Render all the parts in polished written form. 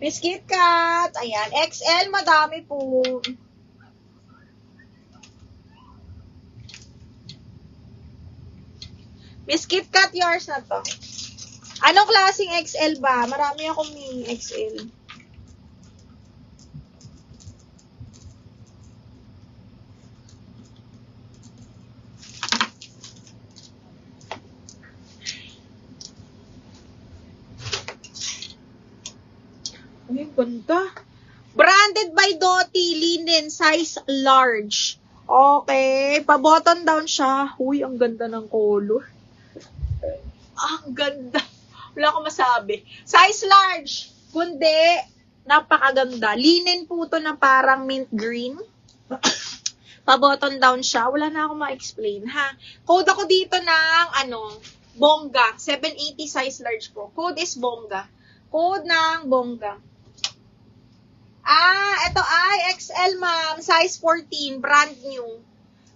Miss Kit Kat. Ayan. XL, madami po. Miss Kit Kat, yours na to. Anong klaseng XL ba? Marami akong mini XL. Ay, ganda. Branded by Doty, linen, size large. Okay, pa-button down siya. Uy, ang ganda ng color. Ang ganda. Wala akong masabi. Size large. Kundi, napakaganda. Linen po to na parang mint green. Pa-button down siya. Wala na akong ma-explain, ha? Code ako dito ng, bongga. 780 size large po. Code is bongga. Code ng bongga. Ito ay XL, ma'am. Size 14. Brand new.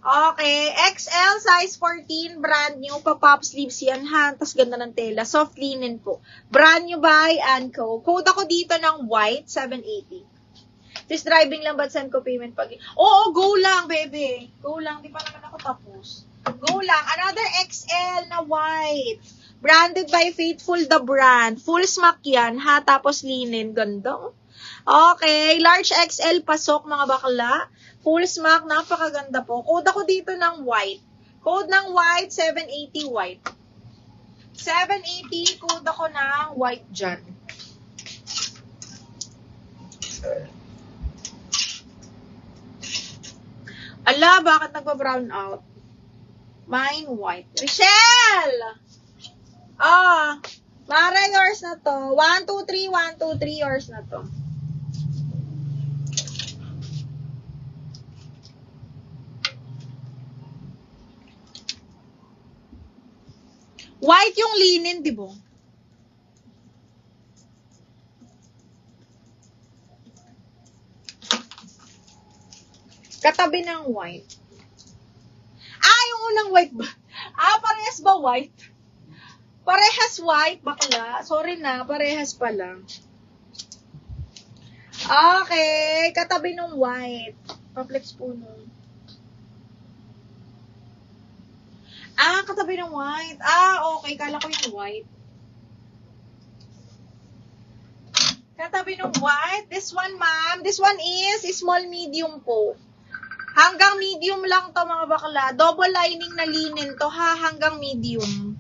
Okay. XL, size 14. Brand new. Pa-pop sleeves yan, ha? Tapos ganda ng tela. Soft linen po. Brand new by Anco. Code ako dito ng white. 780. Just driving lang, but send ko payment pag... Oo, go lang, baby. Go lang. Di pa naman ako tapos. Go lang. Another XL na white. Branded by Faithful the brand. Full smack yan, ha? Tapos linen. Ganda. Okay. Large XL pasok, mga bakla. Full smack. Napakaganda po. Code ako dito ng white. Code ng white, 780 white. 780, code ako ng white dyan. Ala, bakit nagpa-brown out? Mine white. Michelle! Mara, yours na to. 1, 2, 3, 1, 2, 3, yours na to. White yung linen, di ba? Katabi ng white. Yung unang white ba? Parehas ba white? Parehas white, bakla. Sorry na, parehas pala. Okay, katabi ng white. Pa-flex po nun. Katabi ng white. Okay, kala ko yung white. Katabi ng white. This one, ma'am. This one is small medium po. Hanggang medium lang to, mga bakla. Double lining na linen to, ha? Hanggang medium.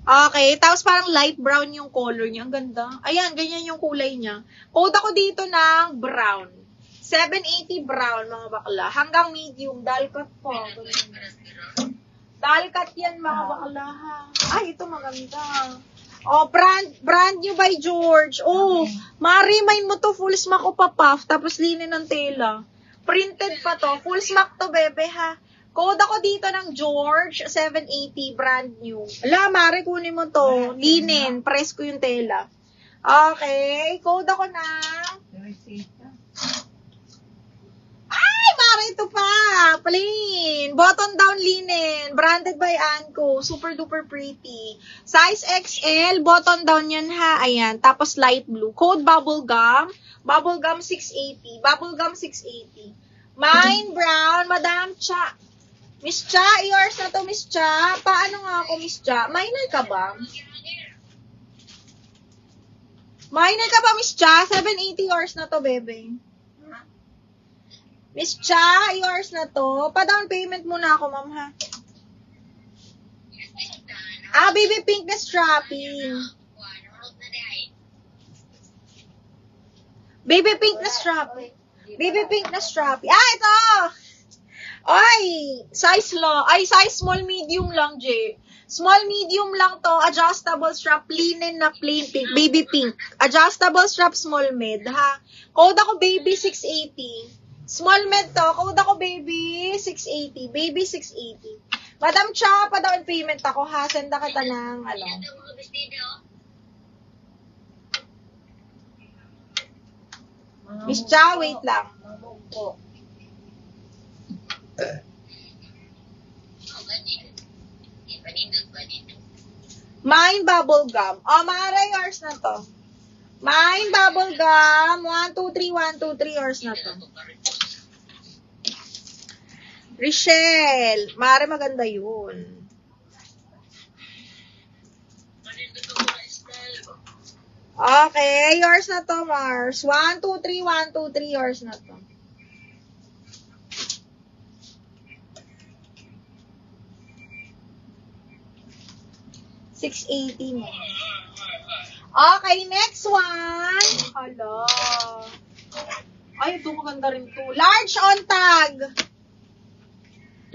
Okay. Tapos parang light brown yung color niya. Ang ganda. Ayan, ganyan yung kulay niya. Code ako dito ng brown. 780 brown, mga bakla. Hanggang medium. Dalkat po. Dalkat yan, mga bakla, ha? Ito maganda. Brand new by George. Marimain mo to. Full smack o pa-puff. Tapos linen ng tela. Printed pa to. Full smack to, bebe, ha? Code ako dito ng George, 780, brand new. Ala, Mare, kunin mo to. Linen, press ko yung tela. Okay, code ako ng... Mare, ito pa. Plain. Button down linen. Branded by Anco. Super duper pretty. Size XL. Button down yan, ha? Ayan. Tapos light blue. Code bubblegum. Bubblegum 680. Bubblegum 680. Mine brown. Madam Cha. Miss Cha, yours na to, Miss Cha. Paano nga ako, Miss Cha? Minor ka ba? Minor ka ba, Miss Cha? 780 yours na to, bebe. Miss Cha, yours na to. Pa-down payment muna ako, ma'am, ha? Baby pink na strapping. Baby pink na strapping. Baby pink na strapping. Ito! Size small medium lang, J. Small medium lang to, adjustable strap, linen na plain pink, baby pink. Adjustable strap, small med, ha? Code ako, baby 680. Small med to, code ako, baby 680. Baby 680. Madam Cha, pa-down payment ako, ha? Senda kita ng, Miss Cha, wait lang. Mine bubble gum. Mara, yours na to. Mine bubble gum. 1, 2, 3, 1, 2, 3 yours na to. Richelle. Mare maganda yun. Okay, yours na to, Mars. 1, 2, 3, 1, 2, 3, yours na to. $680 mo. Okay, next one. Hala. Ay, ito maganda rin to. Large on tag.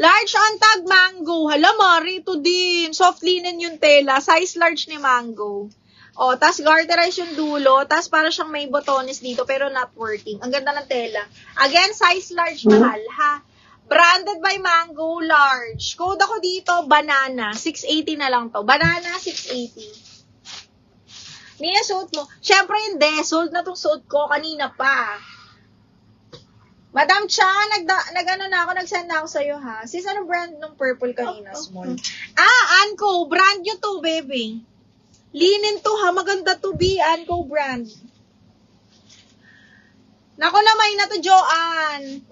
Large on tag mango. Hala, Mari, ito din. Soft linen yung tela. Size large ni mango. O, tas garterize yung dulo. Tas para siyang may botones dito, pero not working. Ang ganda ng tela. Again, size large, mahal, ha? Branded by Mango, large. Code ako dito, banana. 680 na lang to. Banana, 680. Nina, suot mo. Siyempre, hindi. Sold na tong suot ko. Kanina pa. Madam Cha, nagsend na ako sa'yo, ha? Sis, anong brand ng purple kanina? Small. Anko. Brand nyo to, baby. Linen to, ha? Maganda to, B. Anko brand. Nako na, may na to, Joanne.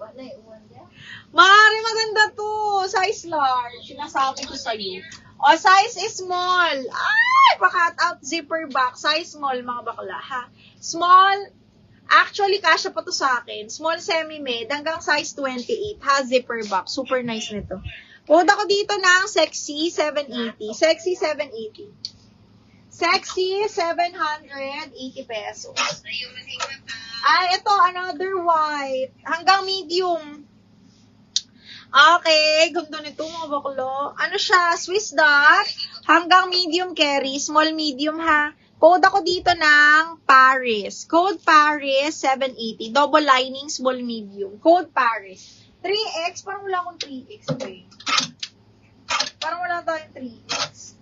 Mari, maganda to. Size large. Sinasabi ko sa'yo. O, size is small. Ay, pa-cut out zipper back. Size small, mga bakla, ha? Small. Actually, kasha pa to sa akin. Small semi-made hanggang size 28, ha? Zipper back. Super nice nito. Code ako dito ng Sexy 780. Sexy 780. Sexy 780 pesos. Ay, ito, another white. Hanggang medium. Okay, ganda nito mga baklo. Ano siya? Swiss dot. Hanggang medium carry. Small medium, ha? Code ako dito ng Paris. Code Paris 780. Double lining, small medium. Code Paris. 3X. Parang wala akong 3X. Okay. Parang wala tayong 3X.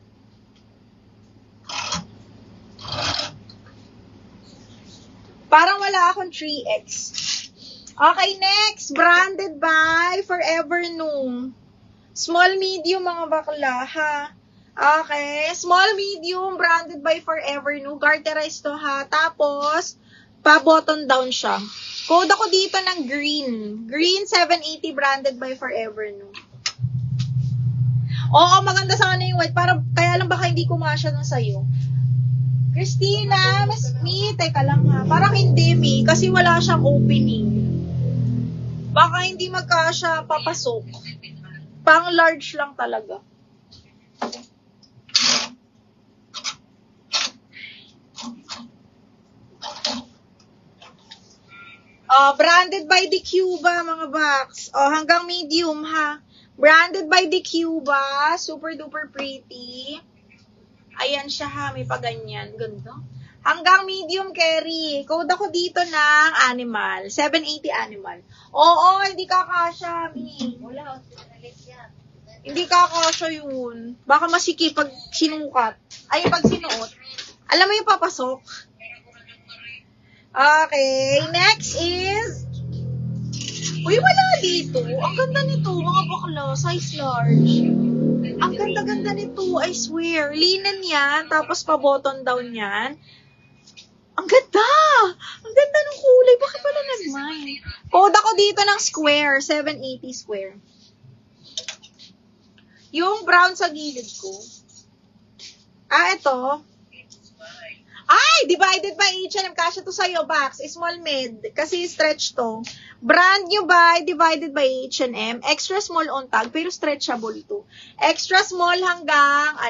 Parang wala akong 3X. Okay, next. Branded by Forever New. Small, medium, mga bakla, ha? Okay. Small, medium, branded by Forever New. Garterized to, ha? Tapos, pa-button down siya. Code ako dito ng green. Green 780, branded by Forever New. Oo, maganda sana yung white. Kaya lang baka hindi kumasya dun sa'yo. Christina, Miss Mi, teka lang, ha? Parang hindi, Mi, kasi wala siyang opening. Baka hindi magkasya papasok. Pang large lang talaga. Branded by the Cuba, mga box. Hanggang medium, ha? Branded by the Cuba. Super duper pretty. Ayan siya, ha? May paganyan. Ganda. Hanggang medium carry. Code ako dito ng animal. 780 animal. Oo, hindi kakasya, Mi. Wala, hospitalis yan. Hindi kakasya yun. Baka masikip pag sinukat. Ay, pag sinuot. Alam mo yung papasok? Okay, next is... Uy, wala dito. Ang ganda nito, mga bakla. Size large. Ang ganda-ganda nito, I swear. Linen yan, tapos pa-button down yan. Ang ganda! Ang ganda ng kulay. Bakit pala nag-mine? Code ako dito ng square. 780 square. Yung brown sa gilid ko. Ito. Ay! Divided by H&M. Kasya to sa'yo, box. Small mid. Kasi stretch to. Brand new by divided by H&M. Extra small on tag, pero stretchable to. Extra small hanggang,